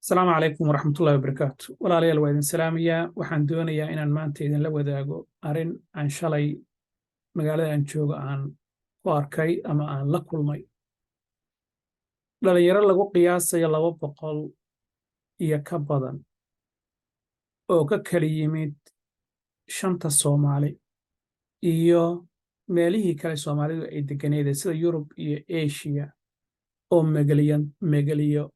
السلام عليكم ورحمة الله وبركاته. ولا ليال وإذن سلامية وحان دونيا إن المانتي إذن لو ذاقو أرين عن شالي مقالة عن شوق عن واركي أما عن لكل مي للا يرى لغو قياسة يلا وبقل يكبضا أو ككليميد شانتا الصومالي إيو meelihii kale Soomaalidu ay deganeedeen sida Yurub iyo Asia oo magangeliyo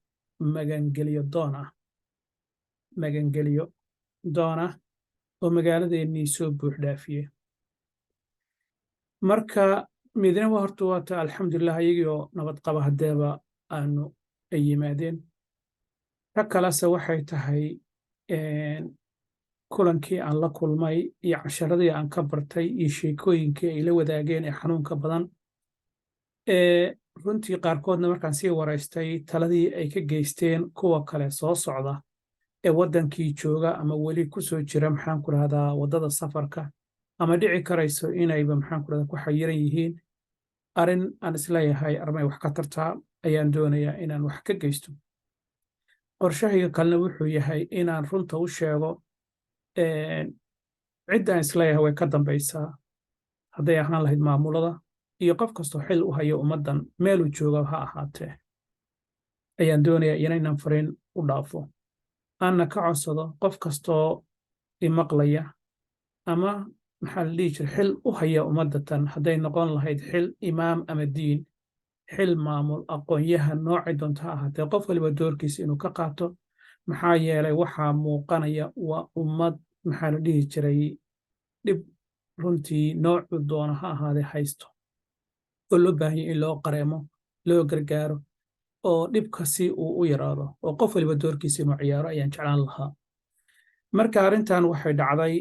doon ah oo magaaladeennii soo buux dhaafiyey marka midna horta waata alxamdulilah iyagii oo nabad qaba hadeeba aanu ay yimaadeen ta kalese waxay tahay kulankii aan la kulmay iyo casharadii aan ka bartay iyo sheekooyinkii ay la wadaageen ee xanuunka badan runtii qaarkoodna markaan sii waraystay taladii ay ka geysteen kuwa kale soo socda ee waddankii jooga ama weli ku soo jira maxaan ku rahdaa waddada safarka ama dhici karayso inayba maxaan ku rahdaa ku xayiran yihiin arrin aan isleeyahay armay wax ka tartaa ayaan doonayaa inaan wax ka geysto qorshahayga kalena wuxuu yahay inaan runta u sheego ciddaan isleeyahay way ka dambaysaa hadday ahaan lahayd maamulada iyo qof kastoo xil u hayo ummaddan meeluu jooga ha ahaatee ayaan doonayaa inaynan fariin u dhaafo aanna ka codsado qof kastoo imaqlaya ama maxaa la dhihi jira xil u haya ummaddatan hadday noqon lahayd xil imaam ama diin xil maamul aqoon-yahan noocay doonto ha ahaatee qof waliba doorkiisa inuu ka qaato maxaa yeelay waxaa muuqanaya waa ummad maxaa la dhihi jiray dhib runtii noocu doona ha ahaadee haysto oo loo baahanya in loo qareemo loo gargaaro oo dhibka si uu u yaraado oo qof waliba doorkiisa inuu ciyaaro ayaan jeclaan lahaa marka arrintan waxay dhacday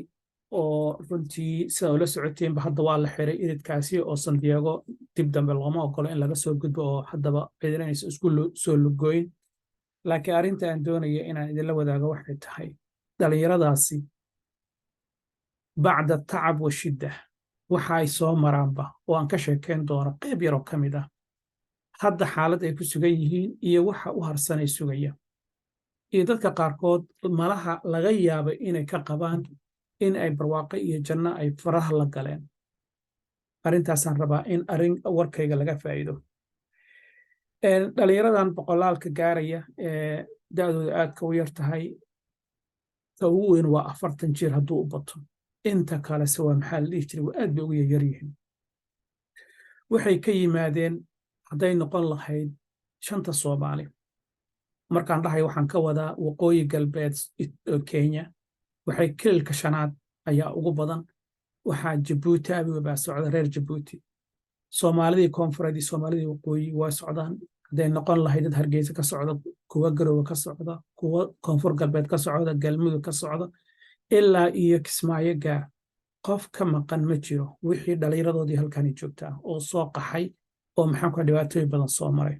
oo runtii sida ula socoteenba hadda waa la xiray iridkaasi oo Santiago dib dambe looma ogolo in laga soo gudbo oo haddaba ciidanaysa isku soo lugooyin laakiin arrinta aan doonaya inaan idinla wadaago waxay tahay dhalinyaradaasi bacda tacab wa shidda waxa ay soo maraanba oo aan ka sheekayn doono qayb yaroo ka mid ah hadda xaalad ay ku sugan yihiin iyo waxa u harsanay sugaya iyo dadka qaarkood malaha laga yaabay inay ka qabaan in ay barwaaqo iyo janno ay faraha la galeen arrintaasaan rabaa in arrin warkayga laga faa'iido dhalinyaradan boqolaalka gaaraya ee da'dooda aadka u yar tahay ta ugu weyn waa 40 jir hadduu u bato inta kalese waa maxaa la dhihi jiray waa aad bay ugu yaryar yihiin waxay ka yimaadeen hadday noqon lahayd shanta Soomaali markaan dhahay waxaan ka wadaa waqooyi galbeed Kenya waxay kililka shanaad ayaa ugu badan waxaa Jabuuti baa socda reer Jabuuti Soomaalidii koonfureed Soomaalidii waqooyi waa socdaan hadday noqon lahayd dad Hargeysa ka socda kuwa Garowe ka socda kuwa koonfur galbeed ka socda Galmudug ka socda ilaa iyo Kismaayo gaar qof ka maqan ma jiro wixii dhalinyaradoodii halkan joogtaa oo soo qaxay oo maxaan ku dhibaatooyin badan soo maray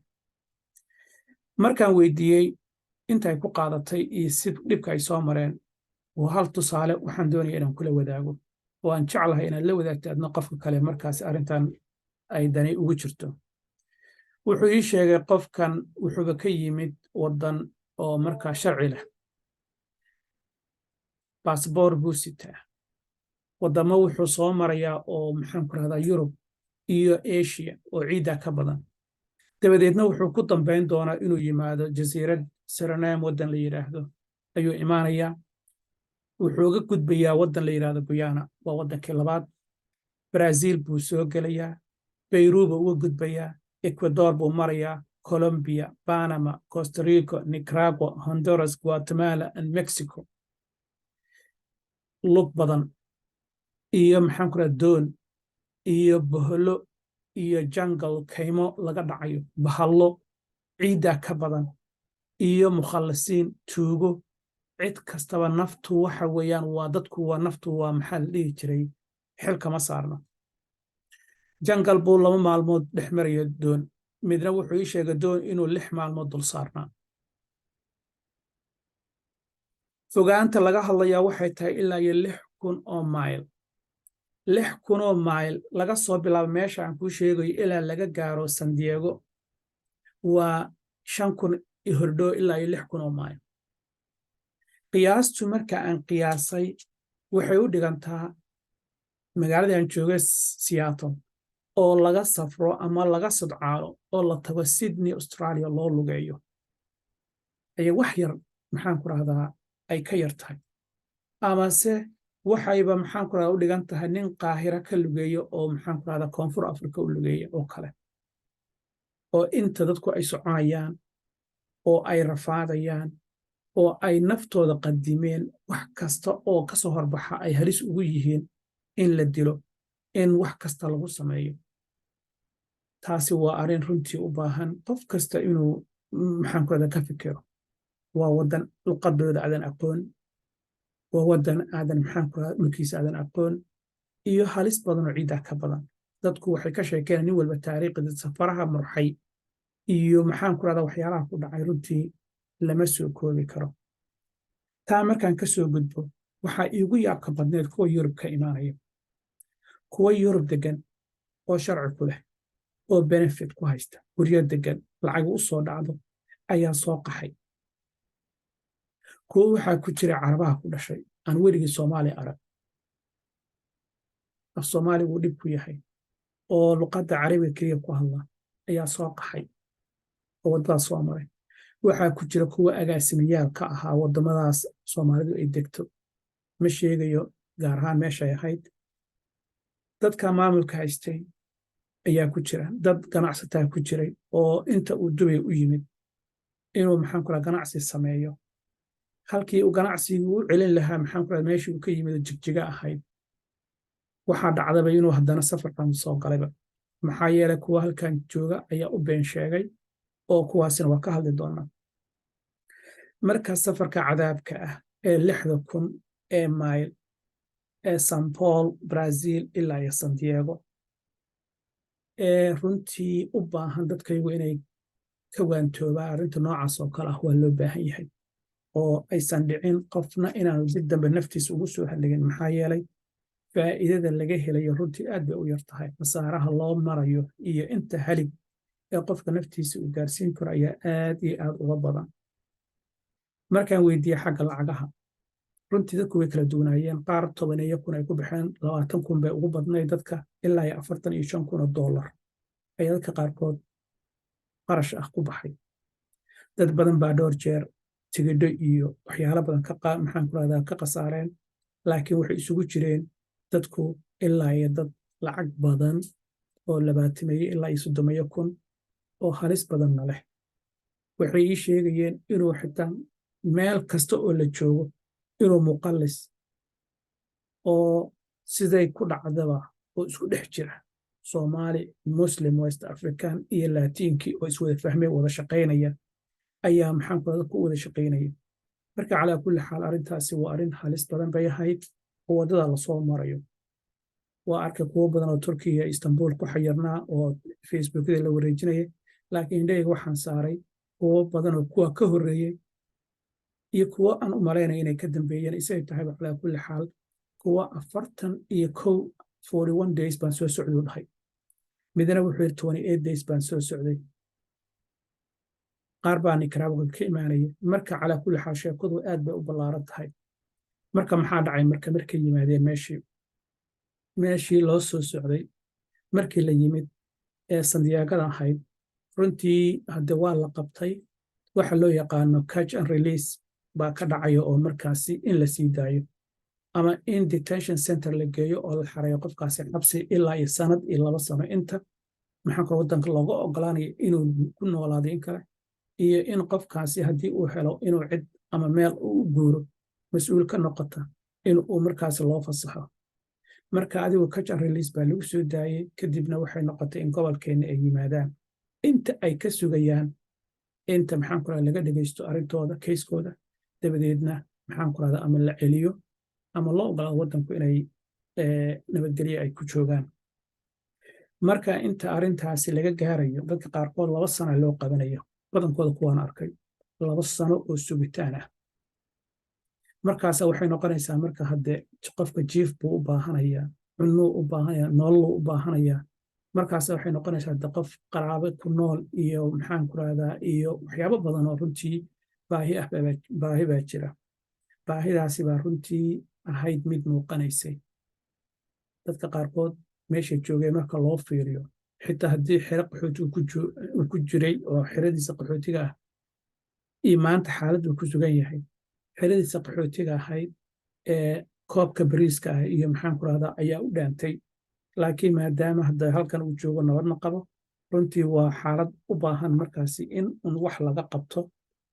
markaan weydiiyey intay ku qaadatay iyo si dhibka ay soo mareen waa hal tusaale waxaan doonayaa inaan kula wadaago oo aan jeclahay inaad la wadaagto adna qofka kale markaas arrintan ay dani ugu jirto wuxuu ii sheegay qofkan wuxuuba ka yimid waddan oo markaa sharci leh baasboor buu sitaa waddamo wuxuu soo marayaa oo maxaan ku rahdaa Yurub iyo Asia oo ciidda ka badan dabadeedna wuxuu ku dambayn doonaa inuu yimaado jasiirad Suriname waddan la yiraahdo ayuu imaanayaa wuxuu uga gudbayaa waddan la yiraahdo Guyana waa waddankii labaad Brazil buu soo gelayaa Peru buu uga gudbayaa Ecuador buu marayaa Colombia Panama Costa Rica Nicaragua Honduras Guatemala and Mexico lug badan iyo maxaan ku rahdaa doon iyo bahalo iyo jungle kaymo laga dhacayo bahalo ciidda ka badan iyo mukhallasiin tuugo cid kastaba naftu waxa weeyaan waa dadku waa naftu waa maxaa la dhihi jiray xil kama saarna jungle buu 2 maalmood dhex marayo doon midna wuxuu ii sheegay doon inuu 6 maalmood dul saarnaa fogaanta laga hadlayaa waxay tahay ilaa iyo 6,000 oo mayl 6,000 oo mayl laga soo bilaabo meesha aan kuu sheegayo ilaa laga gaaro Santiago waa 5,000 hordho ilaa iyo 6,000 oo mayl qiyaastu marka aan qiyaasay waxay u dhigantaa magaaladii aan joogay Seattle oo laga safro ama laga sodcaalo oo la tago Sydney Australia loo lugeeyo ay wax yar maxaan ku rahdaa ay ka yar tahay amase waxayba maxaan ku rahdaa u dhigan tahay nin Qaahira ka lugeeyo oo maxaan ku rahdaa Koonfur Afrika u lugeeyo oo kale oo inta dadku ay soconayaan oo ay rafaadayaan oo ay naftooda qadimeen wax kasta oo ka soo horbaxa ay halis ugu yihiin in la dilo in wax kasta lagu sameeyo taasi waa arrin runtii u baahan qof kasta inuu maxaan ku rahdaa ka fikiro waa wadan luqadooda aadan aqoon waa wadan aadan maxaan ku rahdaa dhulkiisa aadan aqoon iyo halis badan oo ciidaa ka badan dadku waxay ka sheekeen nin walba taariikhda safaraha murxay iyo maxaan ku rahdaa waxyaalaha ku dhacay runtii lama soo koobi karo taa markaan ka soo gudbo waxaa iigu yaabka badneed kuwa Yurub ka imaanaya kuwa Yurub degan oo sharci ku leh oo benefit ku haysta guryo degan lacag u soo dhacdo ayaa soo qaxay kuwa waxaa ku jira Carabaha ku dhashay aan weligii Soomaali arag af Soomaali uu dhib ku yahay oo luqadda Carabiga kaliya ku hadla ayaa soo qaxay oo wadada soo maray waxaa ku jira kuwa agaasimayaal ka ahaa wadamadaas Soomaalidu ay degto ma sheegayo gaar ahaan meeshay ahayd dadka maamulka haystay ayaa ku jira dad ganacsataa ku jiray oo inta uu Dubai u yimid inuu maxaan ku rahdaa ganacsi sameeyo halkii uu ganacsigu u celin lahaa maxaan ku rahdaa meeshii uu ka yimid jigjiga ahayd waxaa dhacdaba inuu haddana safarkan soo galayba maxaa yeelay kuwa halkan jooga ayaa u been sheegay oo kuwaasina waa ka hadli doonaa marka safarka cadaabka ah ee 6,000 ee mayl ee São Paulo Brazil ilaa iyo San Diego ee runtii u baahan dadkaygu inay ka waantoobaan arrinta noocaas oo kale ah waa loo baahan yahay oo aysan dhicin qofna inaanu dib dambe naftiisa ugu soo halligin maxaa yeelay faa'iidada laga helayo runtii aad bay u yar tahay masaaraha loo marayo iyo inta halig ee qofka naftiisa uu gaarsiin karo ayaa aad iyo aad uga badan markaan weydiiyey xagga lacagaha runtii dadku way kala duwanaayeen qaar 10,000 ay ku baxeen 20,000 bay ugu badnayd dadka ilaa iyo $45,000 ayaa dadka qaarkood qarash ah ku baxay dad badan baa dhowr jeer tigidho iyo waxyaalo badan maxaan ku rahdaa ka qasaareen laakiin waxay isugu jireen dadku ilaa iyo dad lacag badan oo 20 ilaa iyo 30,000 oo halis badanna leh waxay ii sheegayeen inuu xitaa meel kasta oo la joogo inuu muqallis oo siday ku dhacdaba oo isku dhex jira Soomaali Muslim West African iyo Laatiinkii oo iswada fahmay wada shaqaynaya ayaa maxaan ku rahdaa ku wada shaqaynaya marka calaa kulli xaal arrintaasi waa arrin halis badan bay ahayd oo wadada la soo marayo waa arkay kuwo badan oo Turkiya Istanbul ku xayirnaa oo Facebookada la wareejinaya laakiin indhahayga waxaan saaray kuwo badan oo kuwa ka horreeyey iyo kuwo aan u malaynaya inay ka dambeeyeen isay tahay calaa kulli xaal kuwa 41 days baan soo socday u dhahay midna wuxuu yiri 28 days baan soo socday qaar baa Nicaragua ka imaanaya marka calaa kulli xaal sheekadu aad bay u ballaaran tahay marka maxaa dhacay markay yimaadeen meeshii loo soo socday markii la yimid ee Sandiyaagada ahayd runtii hadda waa la qabtay waxa loo yaqaano catch and release baa ka dhacayo oo markaasi in la sii daayo ama in detention center la geeyo oo la xareeyo qofkaasi xabsi ilaa iyo sanad iyo 2 sano inta maxaan ku wadanka looga ogolaanayo inuu ku noolaado in kale iyo in qofkaasi haddii uu helo inuu cid ama meel u guuro mas'uul ka noqota in uu markaasi loo fasaxo marka adigu catch and release baa lagu soo daayay kadibna waxay noqotay in gobolkeena ay yimaadaan inta ay ka sugayaan inta maxaan ku rahdaa laga dhageysto arrintooda kayskooda dabadeedna maxaan ku rahdaa ama la celiyo ama loo ogolaado wadanku inay nabadgelyo ay ku joogaan marka inta arrintaasi laga gaarayo dadka qaarkood 2 sano loo qabanayo badankooda kuwaan arkay 2 sano oo sugitaan ah markaas waxay noqonaysaa marka hadde qofka jiif buu u baahanayaa cunno u baahanaya nolol u baahanaya markaas waxay noqonaysaa de qof qaraabo ku nool iyo maxaan ku rahdaa iyo waxyaabo badan oo runtii baahi baa jira baahidaasi baa runtii ahayd mid muuqanaysay. dadka qaarkood meesha joogay marka loo fiiriyo xitaa haddii xero qaxooti uu ku jiray oo xeradiisa qaxootiga ah iyo maanta xaalad uu ku sugan yahay, xeradiisa qaxootiga ahayd ee koobka bariiska ah iyo maxaan ku rahdaa ayaa u dhaantay. laakiin maadaama hadda halkan uu joogo nabadna qabo, runtii waa xaalad u baahan markaasi in un wax laga qabto.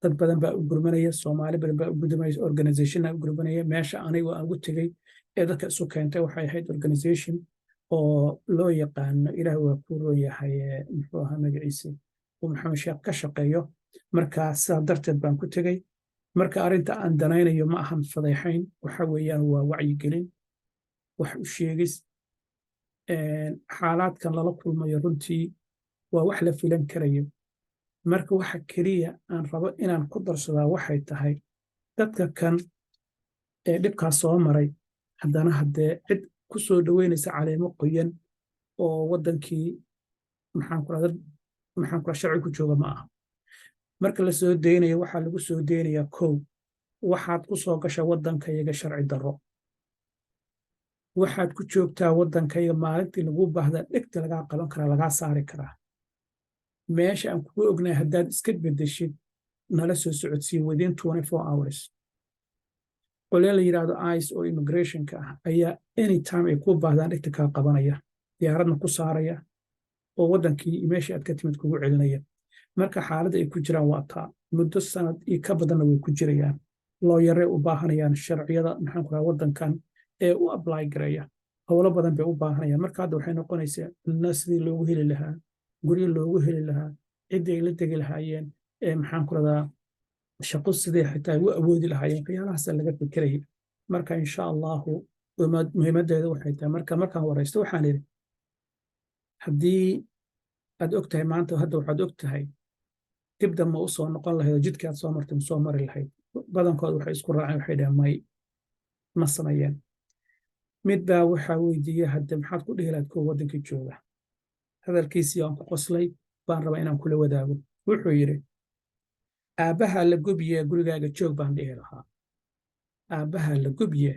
dad badan baa u gurmanaya, Soomaali badan baa u gudumaya, organizationna u gurmanaya. meesha anigu aan ugu tegey ee dadka isu keentay waxay ahayd organization oo loo yaqaano, ilaah waa ku roon yahay, muxuu ahaa magaciisa, uu Maxamed Sheekh ka shaqeeyo. marka sidaa darteed baan ku tegey. marka arrinta aan danaynayo ma ahan fadeexayn, waxa weeyaan waa wacyigelin, wax u sheegis. xaalaadkan lala kulmayo runtii waa wax la filan karayo. marka waxa keliya aan rabo inaan ku darsadaa waxay tahay dadka kan ee dhibkaas soo maray, haddana haddee cid ku soo dhoweynaysa caleemo qoyan oo waddankii maxaan ku sharci ku jooga ma aha. marka la soo deynayo waxaa lagu soo deynayaa kow, waxaad ku soo gasha waddankayaga sharci darro. waxaad ku joogtaa waddankayaga maalintii lagu baahda dhegta lagaa qaban karaa, lagaa saari karaa. meesha aan kugu ognahay haddaad iska beddeshid nala soo socodsii within 24 hours. qolee la yidhaahdo ICE oo immigrationka ah ayaa anytime ay kuu baahdaan dhegta kaa qabanaya, diyaaradna ku saaraya, oo waddankii meeshii aad ka timid kugu celinaya. marka xaaladda ay ku jiraan waa taa. muddo sanad iyo ka badanna way ku jirayaan. looyare u baahanayaan sharciyada maxaan ku rahaa waddankan ee u apply gareeya. howlo badan bay u baahanayaan. marka hadda waxay noqonaysaa ilna sidii loogu heli lahaa, guryo loogu heli lahaa, ciddii ay la degi lahaayeen, maxaan ku radaa shaqo sidee xitaa u awoodi lahaayeen, qiyaalahaasa laga fikeraya. marka insha allahu muhiimaddeeda waxay tahay markaan waraysto waxaan idhi, haddii aad og tahay maanta hadda waxaad og tahay dib dambe u soo noqon lahayd oo jidkii aad soo martay ma soo mari lahayd. badankood waxay isku raaceen, waxay dhaheen may, ma sameeyeen. mid baa waxaa weydiiyey, hadde maxaad ku dhihi lahayd kuwa waddankii jooga? hadalkiisii aan ku qoslay baan rabaa inaan kula wadaago. wuxuu yidhi, aabbaha la gubye gurigaaga joog baan dhihi lahaa. aabbaha la gubye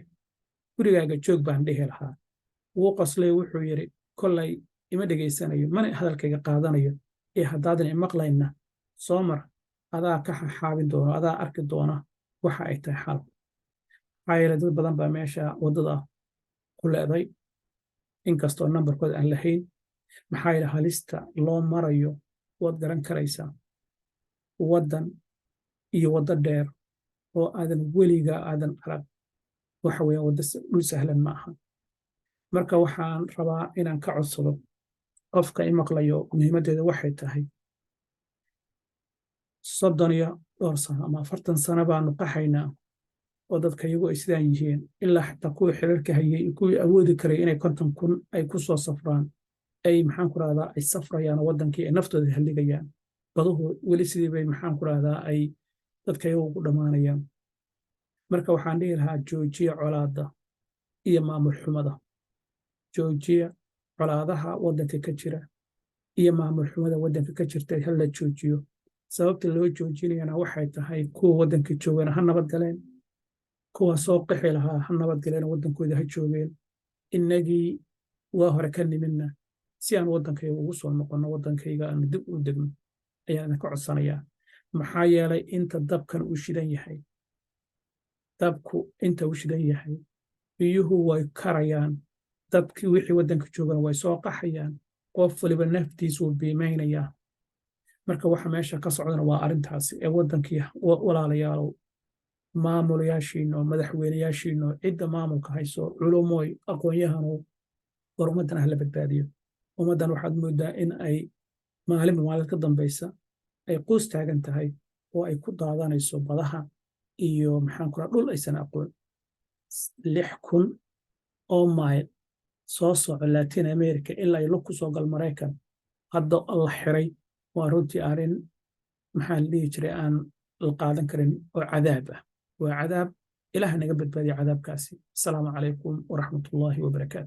gurigaaga joog baan dhihi lahaa. wuu qoslay, wuxuu yidhi, kollay ima dhegaysanayo, mana hadalkayga qaadanayo, ee haddaadan imaqlayna soo mar, adaa ka xaxaabin doono, adaa arki doona waxa ay tahay xal. maxaa yeelay dad badan baa meesha waddada ku leeday, inkastoo nambarkooda aan lahayn. maxaa yeelay halista loo marayo waad garan karaysaa. waddan iyo waddo dheer oo aadan weligaa aadan arag, waxa weeyaan waddo dhul sahlan ma aha. marka waxaan rabaa inaan ka codsado qofka i maqlayo, muhiimaddeeda waxay tahay 32 sano ama 40 sano baanu qaxaynaa oo dadka iyagu ay sidaan yihiin, ilaa xitaa kuwii xilalka hayay, kuwii awoodi karay inay 50,000 ay ku soo safraan, ay maxaan ku rahdaa ay safrayaan waddankii ay naftooda halligayaan. baduhu weli sidii bay maxaan ku rahdaa ay dadka iyagu ku dhammaanayaan. marka waxaan dhihi lahaa, joojiya colaadda iyo maamul xumada. joojiya colaadaha waddanka ka jira iyo maamul xumada waddanka ka jirta hala joojiyo. sababta loo joojinayana waxay tahay kuwa waddanka joogana ha nabad galeen, kuwa soo qixi lahaa ha nabad galeen, waddankooda ha joogeen. innagii waa hore ka nimidna si aan waddankayga ugu soo noqonno, waddankayga aan dib u degno ayaan ka codsanayaa. maxaa yeelay inta dabkan uu shidan yahay, dabku inta uu shidan yahay, biyuhu way karayaan, dadkii wixii waddanka joogana way soo qaxayaan, qof waliba naftiisuu biimaynayaa. marka waxa meesha ka socdana waa arrintaasi ee waddankii walaalayaalow, maamulayaashiino, madaxweynayaashiino, cidda maamulka hayso, culumooy, aqoon-yahanow, war ummaddan ah la badbaadiyo. ummaddan waxaad moodaa in ay maalinba maalin ka dambaysa ay quus taagan tahay oo ay ku daadanayso badaha iyo maxaan ku rahaa dhul aysan aqoon. 6,000 oo mayl soo soco Latin America ilaa ay lug ku soo gal Maraykan, hadda la xiray. waa runtii arrin maxaa la dhihi jiray aan la qaadan karin oo cadaab ah. waa cadaab. ilaah naga badbaadiya cadaabkaasi. asalaamu calaykum waraxmatullaahi wabarakaatu.